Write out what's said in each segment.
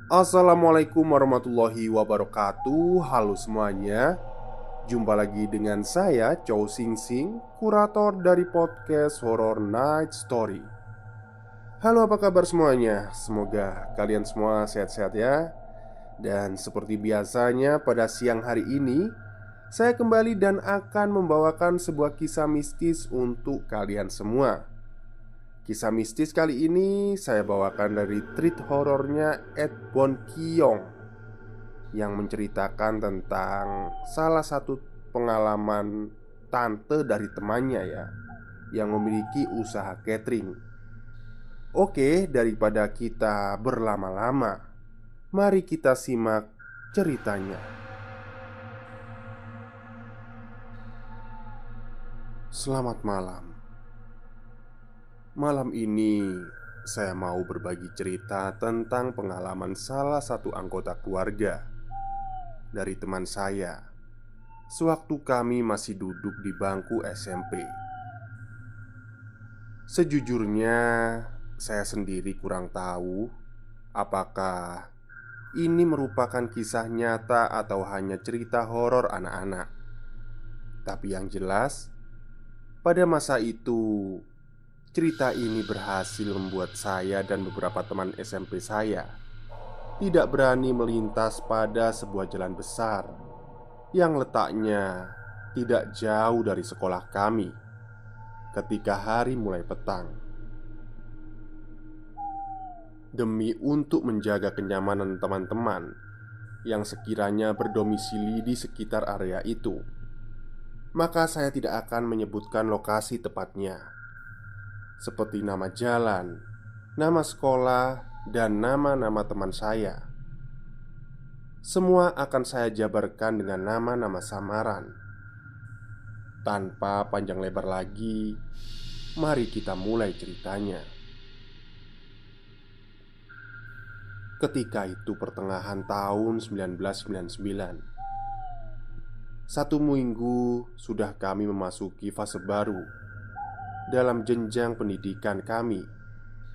Assalamualaikum warahmatullahi wabarakatuh. Halo semuanya. Jumpa lagi dengan saya Chow Sing Sing, kurator dari podcast Horror Night Story. Halo, apa kabar semuanya? Semoga kalian semua sehat-sehat ya. Dan seperti biasanya pada siang hari ini, saya kembali dan akan membawakan sebuah kisah mistis untuk kalian semua. Kisah mistis kali ini saya bawakan dari treat horornya Ed Bon Kiong, yang menceritakan tentang salah satu pengalaman tante dari temannya ya, yang memiliki usaha catering. Oke, daripada kita berlama-lama, mari kita simak ceritanya. Selamat malam. Malam ini saya mau berbagi cerita tentang pengalaman salah satu anggota keluarga dari teman saya sewaktu kami masih duduk di bangku SMP. Sejujurnya, saya sendiri kurang tahu apakah ini merupakan kisah nyata atau hanya cerita horor anak-anak. Tapi yang jelas, pada masa itu, cerita ini berhasil membuat saya dan beberapa teman SMP saya tidak berani melintas pada sebuah jalan besar yang letaknya tidak jauh dari sekolah kami ketika hari mulai petang. Demi untuk menjaga kenyamanan teman-teman yang sekiranya berdomisili di sekitar area itu, maka saya tidak akan menyebutkan lokasi tepatnya, seperti nama jalan, nama sekolah, dan nama-nama teman saya. Semua akan saya jabarkan dengan nama-nama samaran. Tanpa panjang lebar lagi, mari kita mulai ceritanya. Ketika itu pertengahan tahun 1999. Satu minggu sudah kami memasuki fase baru dalam jenjang pendidikan kami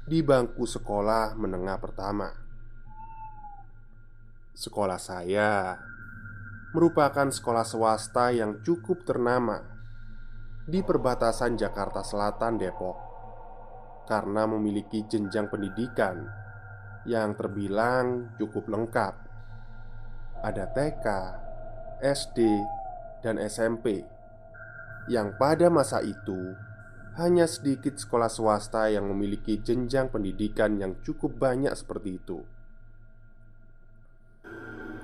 di bangku sekolah menengah pertama. Sekolah saya merupakan sekolah swasta yang cukup ternama di perbatasan Jakarta Selatan, Depok, karena memiliki jenjang pendidikan yang terbilang cukup lengkap. Ada TK, SD, dan SMP, yang pada masa itu hanya sedikit sekolah swasta yang memiliki jenjang pendidikan yang cukup banyak seperti itu.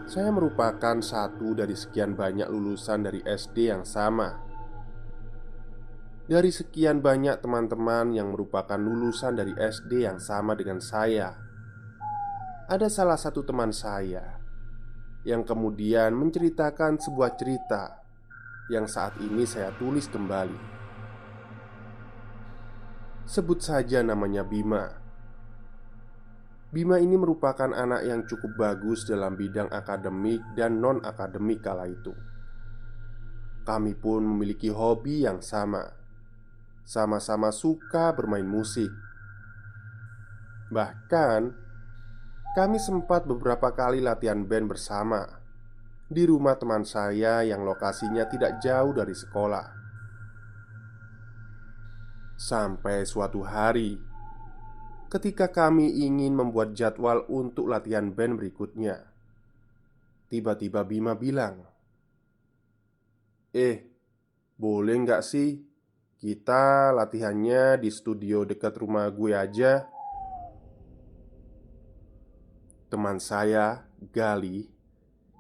Saya merupakan satu dari sekian banyak lulusan dari SD yang sama. Dari sekian banyak teman-teman yang merupakan lulusan dari SD yang sama dengan saya, ada salah satu teman saya yang kemudian menceritakan sebuah cerita yang saat ini saya tulis kembali. Sebut saja namanya Bima. Bima ini merupakan anak yang cukup bagus dalam bidang akademik dan non-akademik kala itu. Kami pun memiliki hobi yang sama. Sama-sama suka bermain musik. Bahkan, kami sempat beberapa kali latihan band bersama di rumah teman saya yang lokasinya tidak jauh dari sekolah. Sampai suatu hari, ketika kami ingin membuat jadwal untuk latihan band berikutnya, tiba-tiba Bima bilang, boleh nggak sih kita latihannya di studio dekat rumah gue aja?" Teman saya, Gali,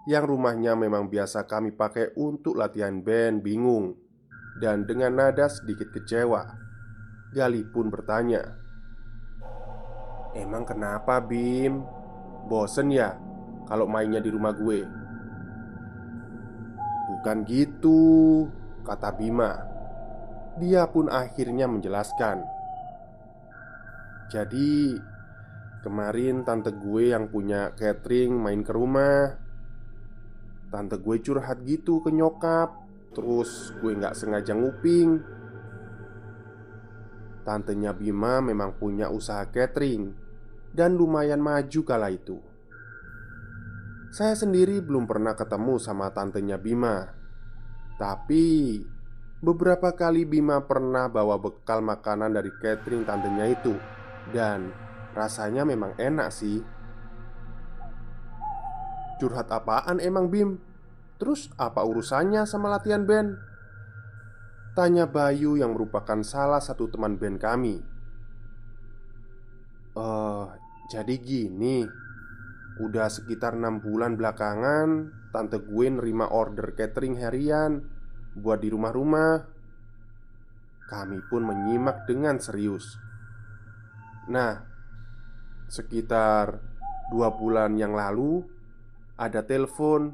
yang rumahnya memang biasa kami pakai untuk latihan band, bingung. Dan dengan nada sedikit kecewa, Gali pun bertanya, "Emang kenapa, Bim? Bosen ya kalau mainnya di rumah gue?" "Bukan gitu," kata Bima. Dia pun akhirnya menjelaskan, "Jadi kemarin tante gue yang punya catering main ke rumah. Tante gue curhat gitu ke nyokap, terus gue gak sengaja nguping. Tantenya Bima memang punya usaha catering dan lumayan maju kala itu. Saya sendiri belum pernah ketemu sama tantenya Bima. Tapi beberapa kali Bima pernah bawa bekal makanan dari catering tantenya itu. Dan rasanya memang enak sih. Curhat apaan emang Bim? Terus apa urusannya sama latihan band? Tanya Bayu yang merupakan salah satu teman band kami. Eh, jadi gini. Udah sekitar 6 bulan belakangan tante gue nerima order catering harian buat di rumah-rumah. Kami pun menyimak dengan serius. Nah, sekitar 2 bulan yang lalu ada telepon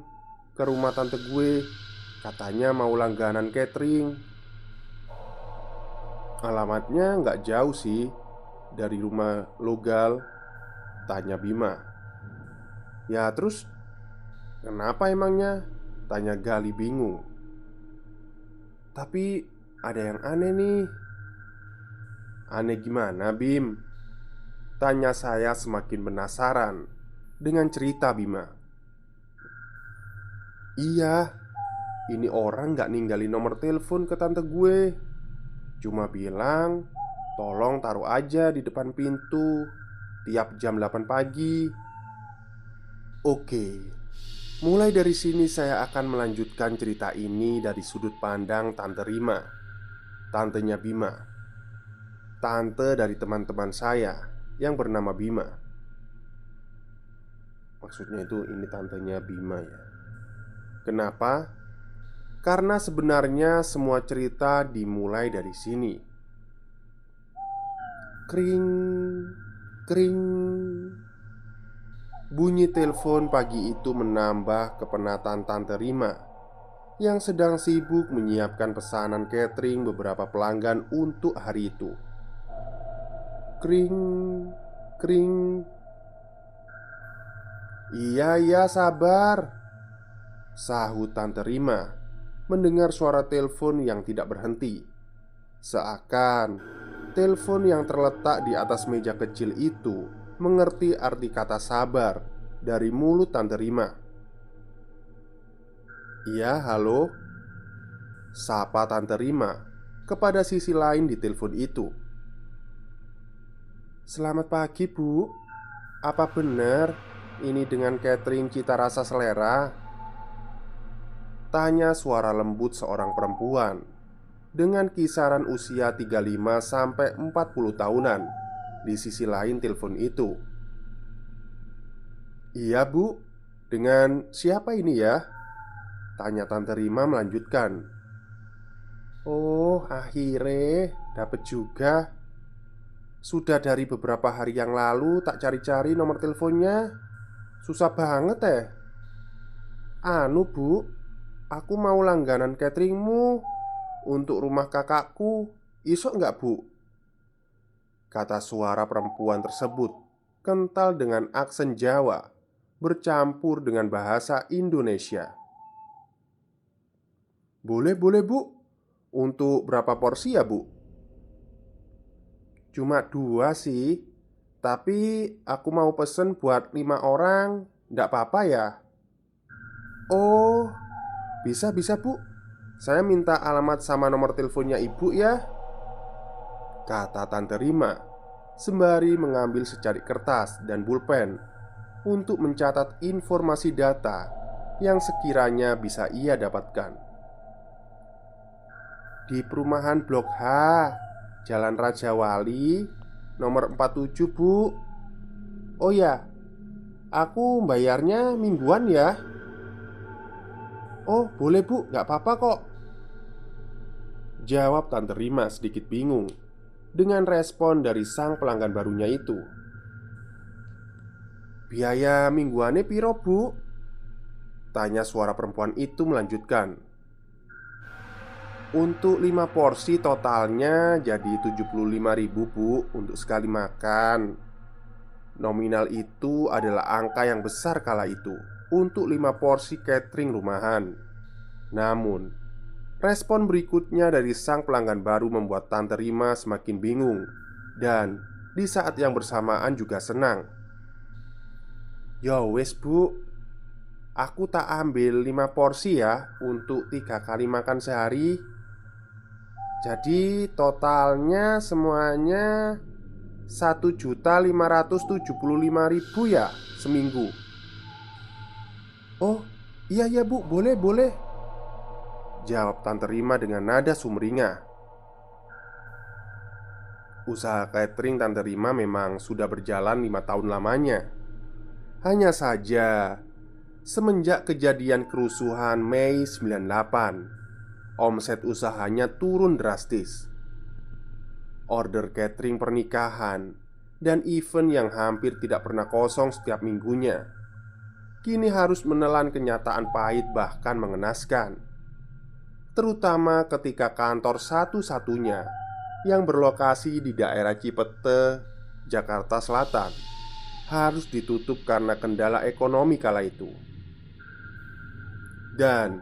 ke rumah tante gue. Katanya mau langganan catering. Alamatnya nggak jauh sih dari rumah Logal. Tanya Bima. Ya terus kenapa emangnya? Tanya Gali bingung. Tapi ada yang aneh nih. Aneh gimana Bim? Tanya saya semakin penasaran dengan cerita Bima. Iya, ini orang gak ninggalin nomor telepon ke tante gue. Cuma bilang, tolong taruh aja di depan pintu tiap jam 8 pagi. Oke, mulai dari sini saya akan melanjutkan cerita ini dari sudut pandang Tante Rima, tantenya Bima. Tante dari teman-teman saya yang bernama Bima. Maksudnya itu ini tantenya Bima ya. Kenapa? Karena sebenarnya semua cerita dimulai dari sini. Kring, kring. Bunyi telepon pagi itu menambah kepenatan Tante Rima yang sedang sibuk menyiapkan pesanan catering beberapa pelanggan untuk hari itu. Kring, kring. Iya, iya, sabar, sahut Tante Rima mendengar suara telepon yang tidak berhenti. Seakan telepon yang terletak di atas meja kecil itu mengerti arti kata sabar dari mulut Tante Rima. Iya, halo, sapa Tante Rima kepada sisi lain di telepon itu. Selamat pagi Bu. Apa benar ini dengan catering cita rasa selera? Tanya suara lembut seorang perempuan dengan kisaran usia 35 sampai 40 tahunan di sisi lain telepon itu. Iya Bu, dengan siapa ini ya? Tanya Tante Rima melanjutkan. Oh, akhirnya dapet juga. Sudah dari beberapa hari yang lalu tak cari-cari nomor teleponnya. Susah banget Anu Bu, aku mau langganan cateringmu untuk rumah kakakku. Isok nggak Bu? Kata suara perempuan tersebut kental dengan aksen Jawa bercampur dengan bahasa Indonesia. Boleh, boleh Bu. Untuk berapa porsi ya Bu? Cuma 2 sih. Tapi aku mau pesen buat 5 orang. Nggak apa-apa ya? Oh, bisa Bu. Saya minta alamat sama nomor teleponnya ibu ya, kata Tante Rima sembari mengambil secari kertas dan pulpen untuk mencatat informasi data yang sekiranya bisa ia dapatkan. Di perumahan Blok H, Jalan Raja Wali, nomor 47 Bu. Oh ya, aku bayarnya mingguan ya. Oh boleh Bu, gak apa-apa kok, jawab Tante Rima sedikit bingung dengan respon dari sang pelanggan barunya itu. Biaya mingguannya piro Bu? Tanya suara perempuan itu melanjutkan. Untuk 5 porsi totalnya jadi 75.000 Bu untuk sekali makan. Nominal itu adalah angka yang besar kala itu untuk 5 porsi catering rumahan. Namun respon berikutnya dari sang pelanggan baru membuat Tante Rima semakin bingung. Dan di saat yang bersamaan juga senang. Ya wes Bu, aku tak ambil 5 porsi ya untuk 3 kali makan sehari. Jadi totalnya semuanya 1.575.000 ya seminggu. Oh iya ya bu, boleh boleh, jawab Tante Rima dengan nada sumringah. Usaha catering Tante Rima memang sudah berjalan 5 tahun lamanya. Hanya saja semenjak kejadian kerusuhan Mei 98, omset usahanya turun drastis. Order catering pernikahan dan event yang hampir tidak pernah kosong setiap minggunya kini harus menelan kenyataan pahit bahkan mengenaskan. Terutama ketika kantor satu-satunya yang berlokasi di daerah Cipete, Jakarta Selatan harus ditutup karena kendala ekonomi kala itu. Dan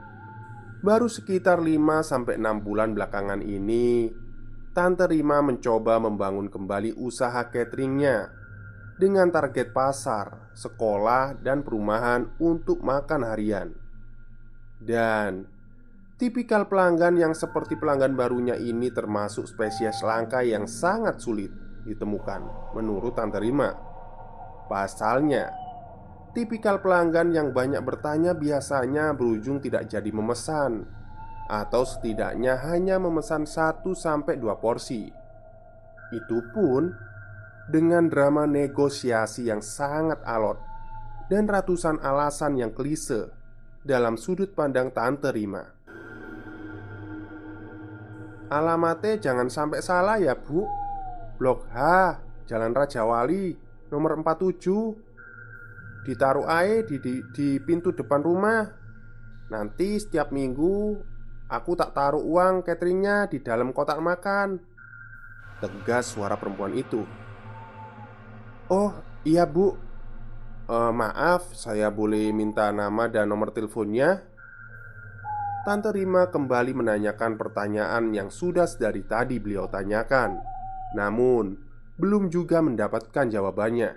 baru sekitar 5-6 bulan belakangan ini Tante Rima mencoba membangun kembali usaha cateringnya dengan target pasar, sekolah, dan perumahan untuk makan harian. Dan tipikal pelanggan yang seperti pelanggan barunya ini termasuk spesies langka yang sangat sulit ditemukan menurut Tante Rima. Pasalnya, tipikal pelanggan yang banyak bertanya biasanya berujung tidak jadi memesan, atau setidaknya hanya memesan 1-2 porsi. Itu pun dengan drama negosiasi yang sangat alot dan ratusan alasan yang klise dalam sudut pandang Tante Rima. Alamatnya jangan sampai salah ya bu, Blok H, Jalan Raja Wali, nomor 47. Ditaruh aja di pintu depan rumah. Nanti setiap minggu aku tak taruh uang cateringnya di dalam kotak makan, tegas suara perempuan itu. Oh iya bu, maaf saya boleh minta nama dan nomor teleponnya? Tante Rima kembali menanyakan pertanyaan yang sudah dari tadi beliau tanyakan, namun belum juga mendapatkan jawabannya.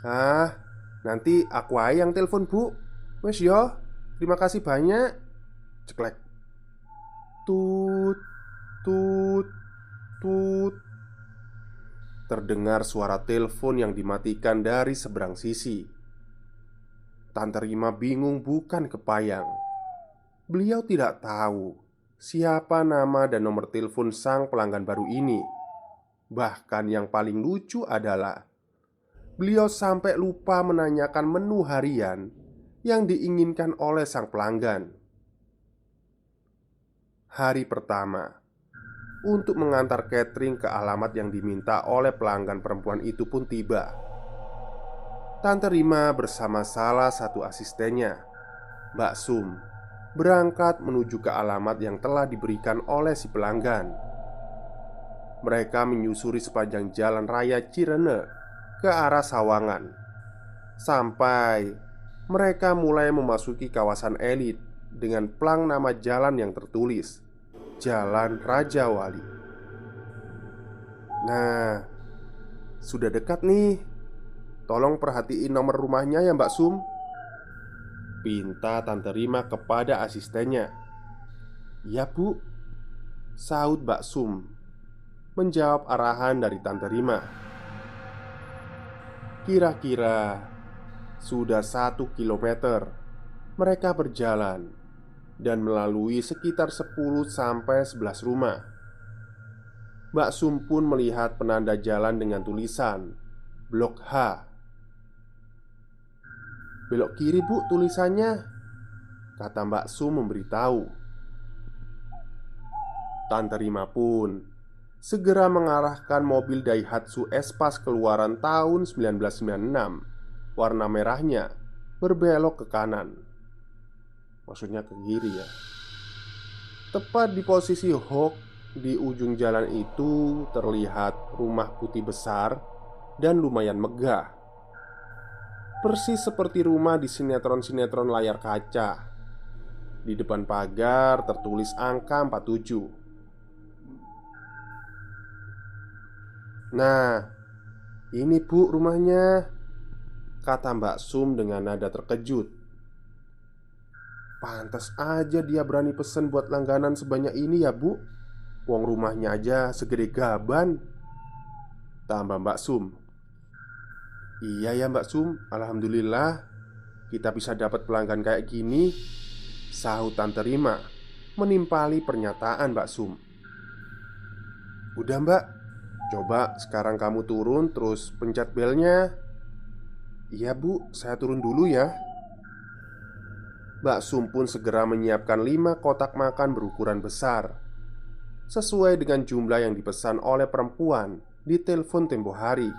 Ah, nanti aku aja yang telepon bu. Wes yo, terima kasih banyak. Ceklek. Tut, tut, tut. Terdengar suara telepon yang dimatikan dari seberang sisi. Tante Rima bingung bukan kepayang. Beliau tidak tahu siapa nama dan nomor telepon sang pelanggan baru ini. Bahkan yang paling lucu adalah beliau sampai lupa menanyakan menu harian yang diinginkan oleh sang pelanggan. Hari pertama untuk mengantar catering ke alamat yang diminta oleh pelanggan perempuan itu pun tiba. Tante Rima bersama salah satu asistennya, Mbak Sum, berangkat menuju ke alamat yang telah diberikan oleh si pelanggan. Mereka menyusuri sepanjang jalan raya Cirene ke arah Sawangan, sampai mereka mulai memasuki kawasan elit dengan plang nama jalan yang tertulis Jalan Raja Wali. Nah, sudah dekat nih. Tolong perhatiin nomor rumahnya ya Mbak Sum, pinta Tante Rima kepada asistennya. Ya bu, sahut Mbak Sum, menjawab arahan dari Tante Rima. Kira-kira sudah 1 kilometer mereka berjalan dan melalui sekitar 10-11 rumah. Mbak Sum pun melihat penanda jalan dengan tulisan Blok H. "Belok kiri bu tulisannya," kata Mbak Sum memberitahu. Tante Rima pun segera mengarahkan mobil Daihatsu Espas keluaran tahun 1996 warna merahnya berbelok ke kanan. Maksudnya ke kiri ya. Tepat di posisi hook di ujung jalan itu terlihat rumah putih besar dan lumayan megah. Persis seperti rumah di sinetron-sinetron layar kaca. Di depan pagar tertulis angka 47. Nah, ini bu rumahnya, kata Mbak Sum dengan nada terkejut. "Pantas aja dia berani pesen buat langganan sebanyak ini ya, Bu. Wong rumahnya aja segede gaban," tambah Mbak Sum. "Iya ya Mbak Sum, alhamdulillah kita bisa dapat pelanggan kayak gini," sahut Tante Rima menimpali pernyataan Mbak Sum. "Udah Mbak, coba sekarang kamu turun terus pencet belnya." "Iya Bu, saya turun dulu ya." Mbak Sum pun segera menyiapkan 5 kotak makan berukuran besar, sesuai dengan jumlah yang dipesan oleh perempuan di telepon tempo hari.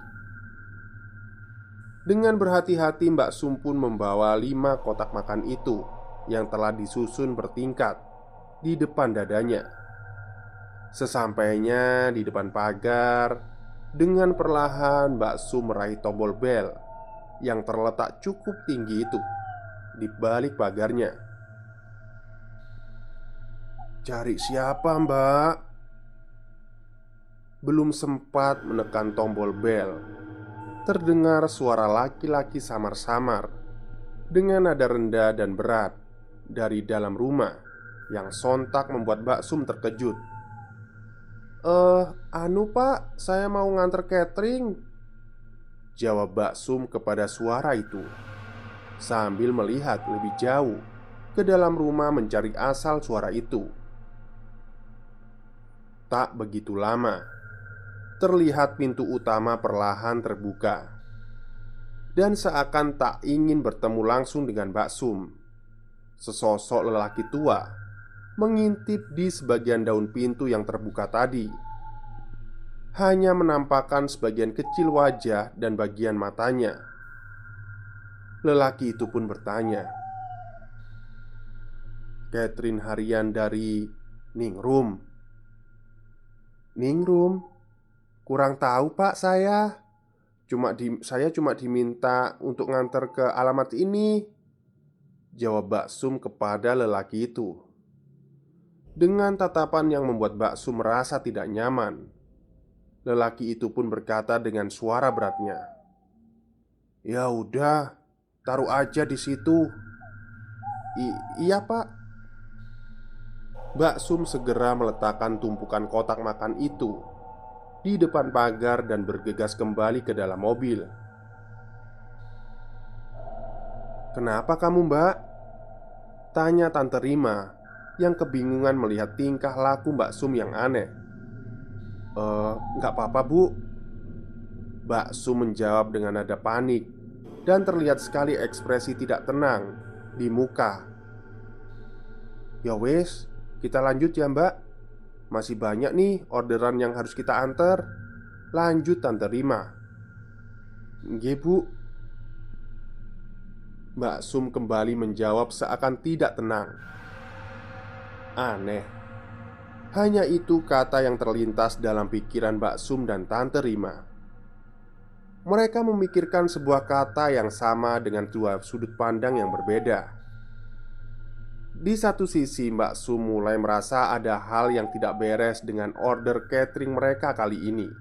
Dengan berhati-hati Mbak Sum pun membawa 5 kotak makan itu yang telah disusun bertingkat di depan dadanya. Sesampainya di depan pagar, dengan perlahan Mbak Sum meraih tombol bel yang terletak cukup tinggi itu di balik pagarnya. "Cari siapa Mbak?" Belum sempat menekan tombol bel, terdengar suara laki-laki samar-samar dengan nada rendah dan berat dari dalam rumah yang sontak membuat Mbak Sum terkejut. Anu Pak, saya mau nganter catering," jawab Mbak Sum kepada suara itu sambil melihat lebih jauh ke dalam rumah mencari asal suara itu. Tak begitu lama, terlihat pintu utama perlahan terbuka. Dan seakan tak ingin bertemu langsung dengan Mbak Sum, sesosok lelaki tua mengintip di sebagian daun pintu yang terbuka tadi. Hanya menampakkan sebagian kecil wajah dan bagian matanya. Lelaki itu pun bertanya, "Catherine harian dari Ningrum?" "Ningrum? Kurang tahu Pak saya. Saya cuma diminta untuk nganter ke alamat ini," jawab Mbak Sum kepada lelaki itu. Dengan tatapan yang membuat Mbak Sum merasa tidak nyaman, lelaki itu pun berkata dengan suara beratnya, "Ya udah, taruh aja di situ." Iya Pak." Mbak Sum segera meletakkan tumpukan kotak makan itu di depan pagar dan bergegas kembali ke dalam mobil. "Kenapa kamu Mbak?" tanya Tante Rima yang kebingungan melihat tingkah laku Mbak Sum yang aneh. Nggak apa-apa Bu," Mbak Sum menjawab dengan nada panik dan terlihat sekali ekspresi tidak tenang di muka. "Ya wes, kita lanjut ya Mbak. Masih banyak nih orderan yang harus kita antar," lanjut Tante Rima. "Nggih Bu," Mbak Sum kembali menjawab seakan tidak tenang. Aneh, hanya itu kata yang terlintas dalam pikiran Mbak Sum dan Tante Rima. Mereka memikirkan sebuah kata yang sama dengan dua sudut pandang yang berbeda. Di satu sisi, Mbak Sum mulai merasa ada hal yang tidak beres dengan order catering mereka kali ini.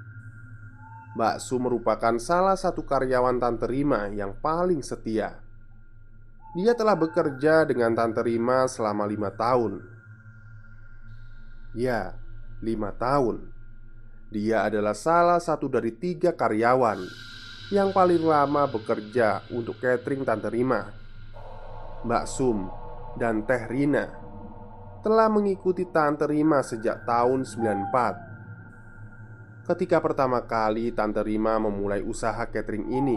Mbak Sum merupakan salah satu karyawan Tante Rima yang paling setia. Dia telah bekerja dengan Tante Rima selama 5 tahun. Ya, 5 tahun. Dia adalah salah satu dari 3 karyawan yang paling lama bekerja untuk catering Tante Rima. Mbak Sum dan Teh Rina telah mengikuti Tante Rima sejak tahun 94. Ketika pertama kali Tante Rima memulai usaha catering ini,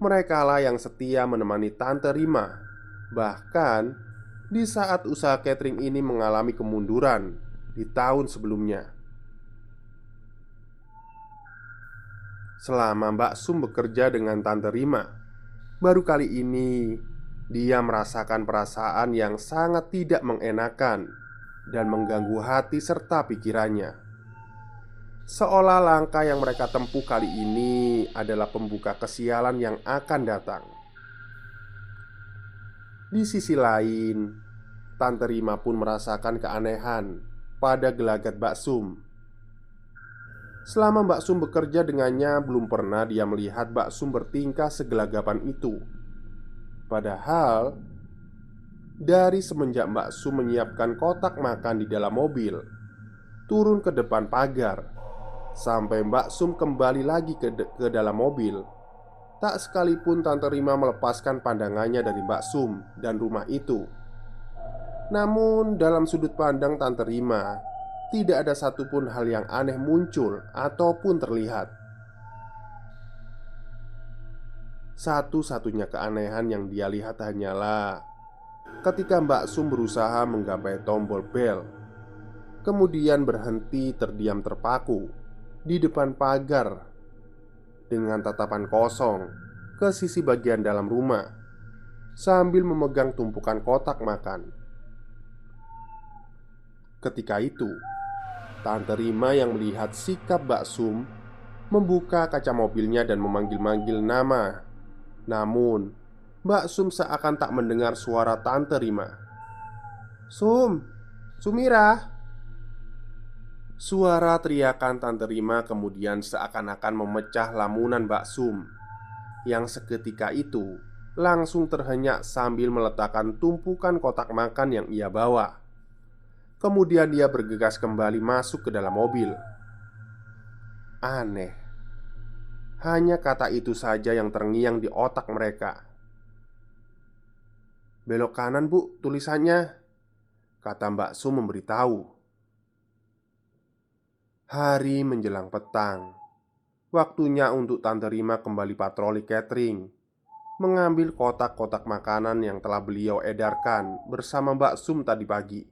merekalah yang setia menemani Tante Rima. Bahkan di saat usaha catering ini mengalami kemunduran di tahun sebelumnya. Selama Mbak Sum bekerja dengan Tante Rima, baru kali ini dia merasakan perasaan yang sangat tidak mengenakan dan mengganggu hati serta pikirannya. Seolah langkah yang mereka tempuh kali ini adalah pembuka kesialan yang akan datang. Di sisi lain, Tante Rima pun merasakan keanehan pada gelagat Mbak Sum. Selama Mbak Sum bekerja dengannya, belum pernah dia melihat Mbak Sum bertingkah segelagapan itu. Padahal, dari semenjak Mbak Sum menyiapkan kotak makan di dalam mobil, turun ke depan pagar, sampai Mbak Sum kembali lagi ke dalam mobil, tak sekalipun Tante Rima melepaskan pandangannya dari Mbak Sum dan rumah itu. Namun dalam sudut pandang Tante Rima, tidak ada satupun hal yang aneh muncul ataupun terlihat. Satu-satunya keanehan yang dia lihat hanyalah ketika Mbak Sum berusaha menggapai tombol bel, kemudian berhenti terdiam terpaku di depan pagar dengan tatapan kosong ke sisi bagian dalam rumah sambil memegang tumpukan kotak makan. Ketika itu, Tante Rima yang melihat sikap Mbak Sum membuka kaca mobilnya dan memanggil-manggil nama. Namun, Mbak Sum seakan tak mendengar suara Tante Rima. "Sum, Sumira!" Suara teriakan Tante Rima kemudian seakan-akan memecah lamunan Mbak Sum, yang seketika itu langsung terhenyak sambil meletakkan tumpukan kotak makan yang ia bawa. Kemudian dia bergegas kembali masuk ke dalam mobil. Aneh, hanya kata itu saja yang terngiang di otak mereka. "Belok kanan, Bu, tulisannya," kata Mbak Sum memberitahu. Hari menjelang petang. Waktunya untuk Tante Rima kembali patroli catering, mengambil kotak-kotak makanan yang telah beliau edarkan bersama Mbak Sum tadi pagi.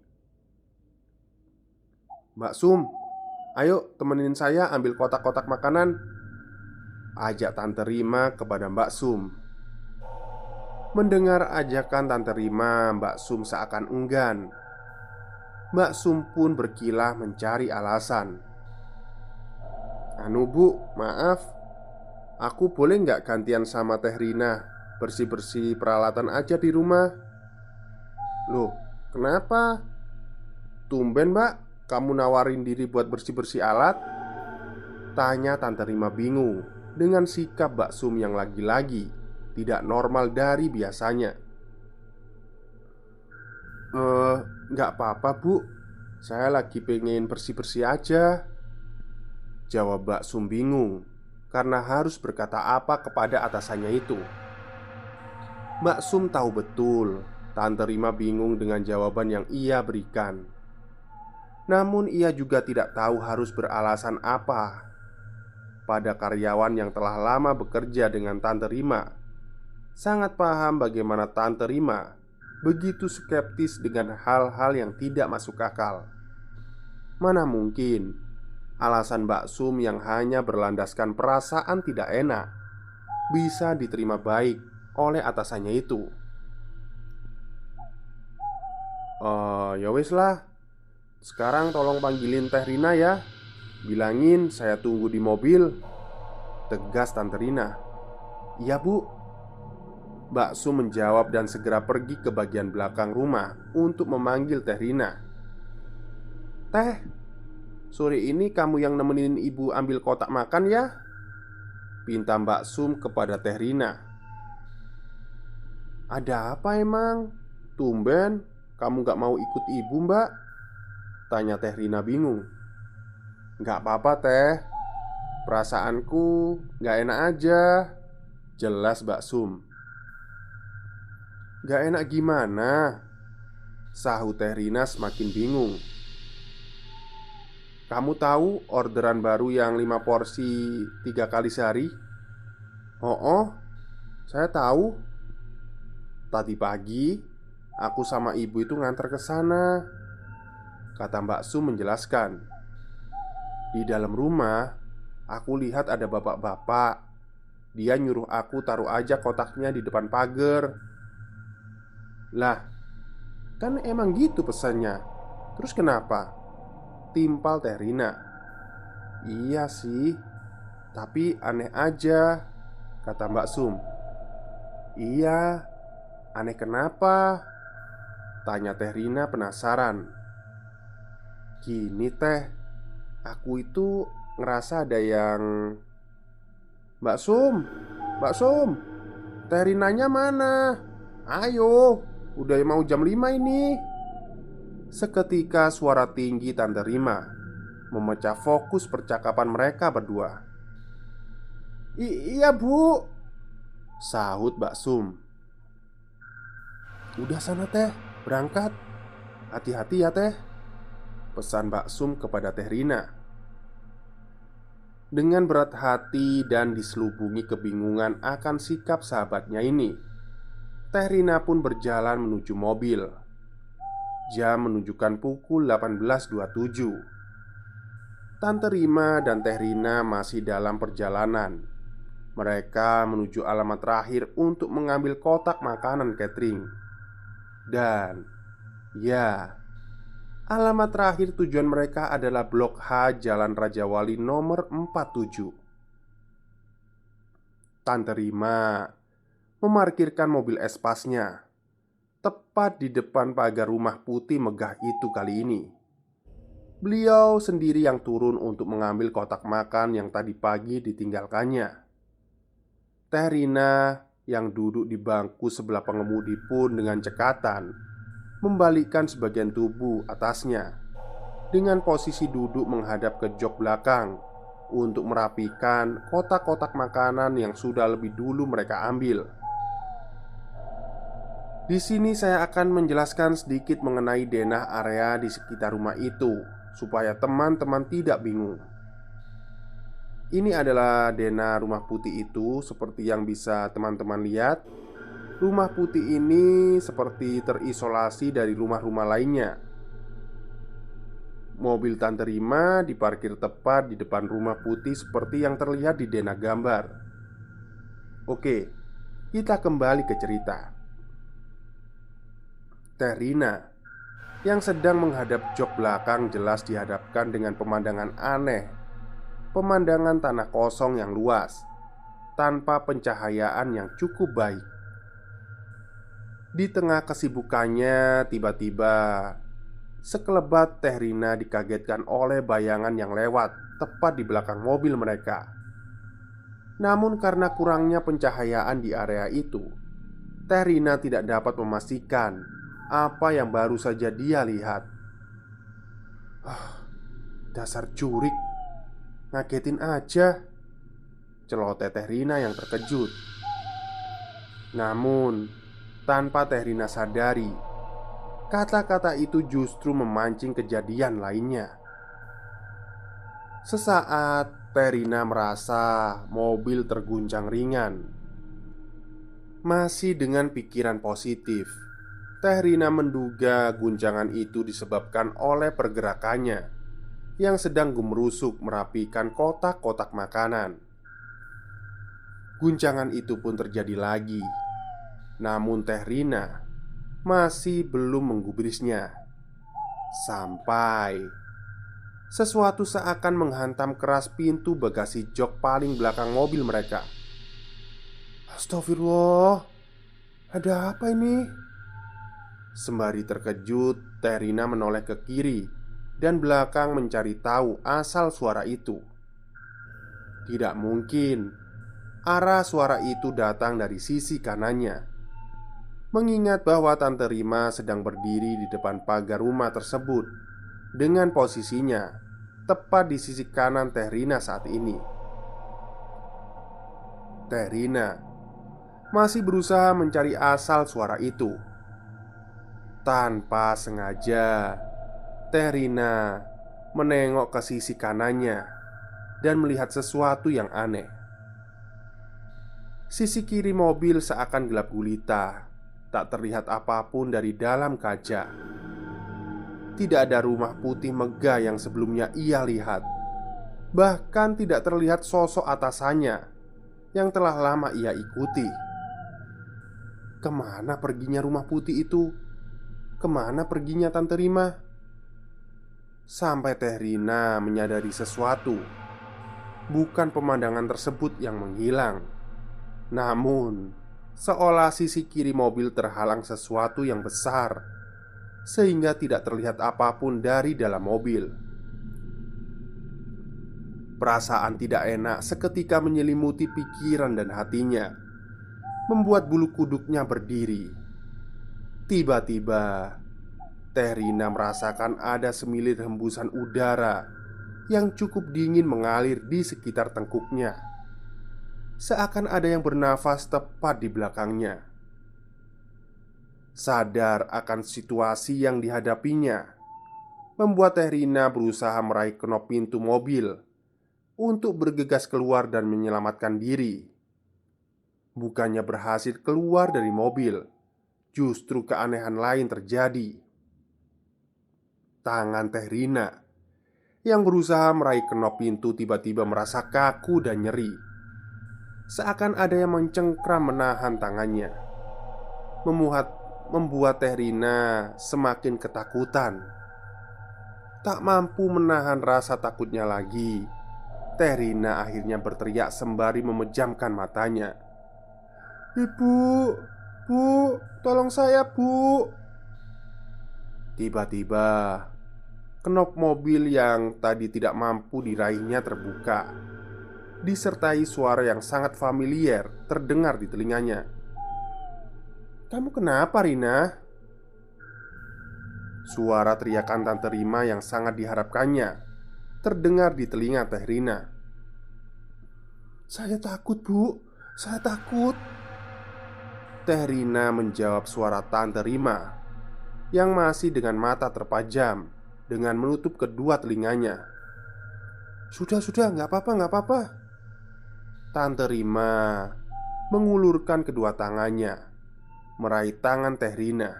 "Mbak Sum, ayo temenin saya ambil kotak-kotak makanan," ajak Tante Rima kepada Mbak Sum. Mendengar ajakan Tante Rima, Mbak Sum seakan enggan. Mbak Sum pun berkilah mencari alasan. "Anu Bu, maaf, aku boleh nggak gantian sama Teh Rina bersih-bersih peralatan aja di rumah?" "Loh, kenapa? Tumben Mbak, kamu nawarin diri buat bersih-bersih alat?" tanya Tante Rima bingung dengan sikap Mbak Sum yang lagi-lagi tidak normal dari biasanya. Nggak apa-apa Bu, saya lagi pengen bersih-bersih aja," jawab Mbak Sum bingung karena harus berkata apa kepada atasannya itu. Mbak Sum tahu betul Tante Rima bingung dengan jawaban yang ia berikan. Namun ia juga tidak tahu harus beralasan apa pada karyawan yang telah lama bekerja dengan Tante Rima. Sangat paham bagaimana Tante Rima begitu skeptis dengan hal-hal yang tidak masuk akal. Mana mungkin alasan Mbak Sum yang hanya berlandaskan perasaan tidak enak bisa diterima baik oleh atasannya itu. Ya wis lah, sekarang tolong panggilin Teh Rina ya. Bilangin saya tunggu di mobil," tegas Tante Rina. "Iya Bu," Mbak Sum menjawab dan segera pergi ke bagian belakang rumah untuk memanggil Teh Rina. "Teh, sore ini kamu yang nemenin ibu ambil kotak makan ya?" pinta Mbak Sum kepada Teh Rina. "Ada apa emang? Tumben kamu gak mau ikut ibu Mbak?" tanya Teh Rina bingung. "Gak apa-apa Teh, perasaanku gak enak aja," jelas Mbak Sum. "Gak enak gimana?" sahut Teh Rina semakin bingung. "Kamu tahu orderan baru yang 5 porsi 3 kali sehari?" "Oh, saya tahu. Tadi pagi aku sama ibu itu nganter ke sana," kata Mbak Sum menjelaskan. "Di dalam rumah aku lihat ada bapak-bapak. Dia nyuruh aku taruh aja kotaknya di depan pagar." "Lah, kan emang gitu pesannya. Terus kenapa?" timpal Teh Rina. "Iya sih, tapi aneh aja," kata Mbak Sum. "Iya, aneh kenapa?" tanya Teh Rina penasaran. "Gini Teh, aku itu ngerasa ada yang "Mbak Sum, Mbak Sum, Teh Rinanya mana? Ayo, udah mau jam 5 ini." Seketika suara tinggi Tante Rima memecah fokus percakapan mereka berdua. Iya bu," sahut Mbak Sum. "Udah sana teh, berangkat. Hati-hati ya teh," pesan Mbak Sum kepada Teh Rina. Dengan berat hati dan diselubungi kebingungan akan sikap sahabatnya ini, Teh Rina pun berjalan menuju mobil. Jam menunjukkan pukul 18.27. Tante Rima dan Teh Rina masih dalam perjalanan. Mereka menuju alamat terakhir untuk mengambil kotak makanan catering. Dan ya, alamat terakhir tujuan mereka adalah Blok H Jalan Raja Wali nomor 47. Tante Rima memarkirkan mobil Espasnya tepat di depan pagar rumah putih megah itu kali ini. Beliau sendiri yang turun untuk mengambil kotak makan yang tadi pagi ditinggalkannya. Teh Rina yang duduk di bangku sebelah pengemudi pun dengan cekatan membalikkan sebagian tubuh atasnya dengan posisi duduk menghadap ke jok belakang untuk merapikan kotak-kotak makanan yang sudah lebih dulu mereka ambil. Di sini saya akan menjelaskan sedikit mengenai denah area di sekitar rumah itu supaya teman-teman tidak bingung. Ini adalah denah rumah putih itu seperti yang bisa teman-teman lihat. Rumah putih ini seperti terisolasi dari rumah-rumah lainnya. Mobil Tante Rima diparkir tepat di depan rumah putih seperti yang terlihat di denah gambar. Oke, kita kembali ke cerita. Teh Rina yang sedang menghadap jok belakang jelas dihadapkan dengan pemandangan aneh. Pemandangan tanah kosong yang luas tanpa pencahayaan yang cukup baik. Di tengah kesibukannya, tiba-tiba sekelebat Teh Rina dikagetkan oleh bayangan yang lewat tepat di belakang mobil mereka. Namun karena kurangnya pencahayaan di area itu, Teh Rina tidak dapat memastikan apa yang baru saja dia lihat. Dasar jurik, ngagetin aja, celoteh Teh Rina yang terkejut. Namun tanpa Teh Rina sadari, kata-kata itu justru memancing kejadian lainnya. Sesaat Teh Rina merasa mobil terguncang ringan. Masih dengan pikiran positif, Teh Rina menduga guncangan itu disebabkan oleh pergerakannya yang sedang gemerusuk merapikan kotak-kotak makanan. Guncangan itu pun terjadi lagi. Namun Teh Rina masih belum menggubrisnya sampai sesuatu seakan menghantam keras pintu bagasi jok paling belakang mobil mereka. Astagfirullah, ada apa ini? Sembari terkejut, Teh Rina menoleh ke kiri dan belakang mencari tahu asal suara itu. Tidak mungkin arah suara itu datang dari sisi kanannya, mengingat bahwa Tante Rima sedang berdiri di depan pagar rumah tersebut dengan posisinya tepat di sisi kanan Teh Rina saat ini. Teh Rina masih berusaha mencari asal suara itu. Tanpa sengaja, Teh Rina menengok ke sisi kanannya dan melihat sesuatu yang aneh. Sisi kiri mobil seakan gelap gulita, tak terlihat apapun dari dalam kaca. Tidak ada rumah putih megah yang sebelumnya ia lihat. Bahkan tidak terlihat sosok atasannya yang telah lama ia ikuti. Kemana perginya rumah putih itu? Kemana perginya Tante Rima? Sampai Teh Rina menyadari sesuatu. Bukan pemandangan tersebut yang menghilang, namun seolah sisi kiri mobil terhalang sesuatu yang besar, sehingga tidak terlihat apapun dari dalam mobil. Perasaan tidak enak seketika menyelimuti pikiran dan hatinya, membuat bulu kuduknya berdiri. Tiba-tiba, Teh Rina merasakan ada semilir hembusan udara yang cukup dingin mengalir di sekitar tengkuknya. Seakan ada yang bernafas tepat di belakangnya. Sadar akan situasi yang dihadapinya, membuat Teh Rina berusaha meraih knop pintu mobil untuk bergegas keluar dan menyelamatkan diri. Bukannya berhasil keluar dari mobil, justru keanehan lain terjadi. Tangan Teh Rina yang berusaha meraih knop pintu tiba-tiba merasa kaku dan nyeri. Seakan ada yang mencengkram menahan tangannya, membuat Teh Rina semakin ketakutan. Tak mampu menahan rasa takutnya lagi, Teh Rina akhirnya berteriak sembari memejamkan matanya. "Ibu, bu, tolong saya, bu!" Tiba-tiba, knop mobil yang tadi tidak mampu diraihnya terbuka, disertai suara yang sangat familiar terdengar di telinganya. "Kamu kenapa, Rina?" Suara teriakan Tante Rima yang sangat diharapkannya terdengar di telinga Teh Rina. "Saya takut, bu, saya takut." Teh Rina menjawab suara Tante Rima yang masih dengan mata terpajam dengan menutup kedua telinganya. Sudah, nggak apa-apa, nggak apa-apa." Tante Rima mengulurkan kedua tangannya meraih tangan Teh Rina.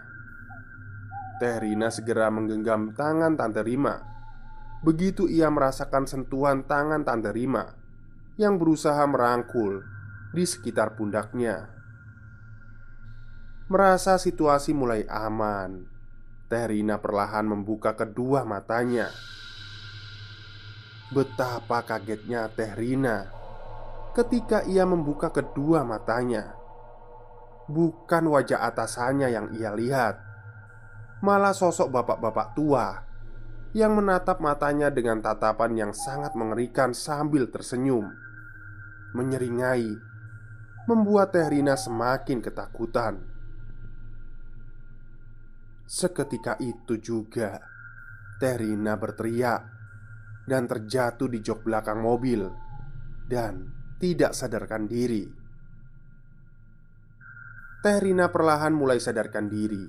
Teh Rina segera menggenggam tangan Tante Rima. Begitu ia merasakan sentuhan tangan Tante Rima yang berusaha merangkul di sekitar pundaknya. Merasa situasi mulai aman, Teh Rina perlahan membuka kedua matanya. Betapa kagetnya Teh Rina ketika ia membuka kedua matanya. Bukan wajah atasannya yang ia lihat, malah sosok bapak-bapak tua yang menatap matanya dengan tatapan yang sangat mengerikan sambil tersenyum, menyeringai, membuat Teh Rina semakin ketakutan. Seketika itu juga Teh Rina berteriak dan terjatuh di jok belakang mobil dan tidak sadarkan diri. Teh Rina perlahan mulai sadarkan diri.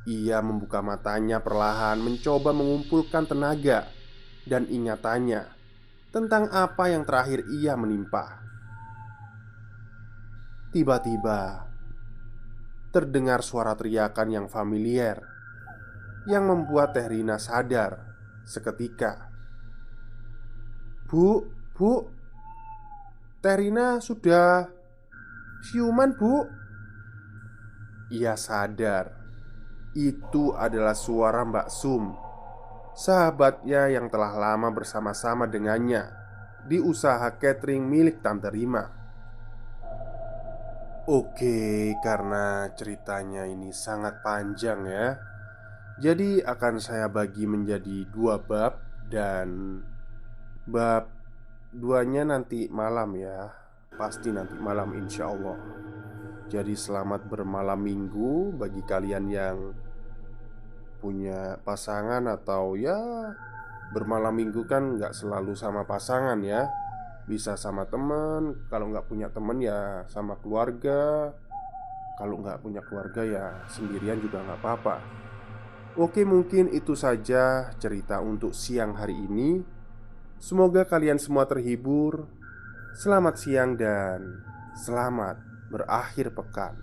Ia membuka matanya perlahan, mencoba mengumpulkan tenaga dan ingatannya tentang apa yang terakhir ia menimpa. Tiba-tiba terdengar suara teriakan yang familiar yang membuat Teh Rina sadar seketika. Bu, Teh Rina sudah siuman, bu." Ia sadar itu adalah suara Mbak Sum, sahabatnya yang telah lama bersama-sama dengannya di usaha catering milik Tante Rima. Oke, karena ceritanya ini sangat panjang ya, jadi akan saya bagi menjadi dua bab. Dan bab duanya nanti malam ya. Pasti nanti malam insya Allah. Jadi selamat bermalam minggu bagi kalian yang punya pasangan. Atau ya, bermalam minggu kan nggak selalu sama pasangan ya. Bisa sama teman. Kalau nggak punya teman ya sama keluarga. Kalau nggak punya keluarga ya sendirian juga nggak apa-apa. Oke, mungkin itu saja cerita untuk siang hari ini. Semoga kalian semua terhibur. Selamat siang dan selamat berakhir pekan.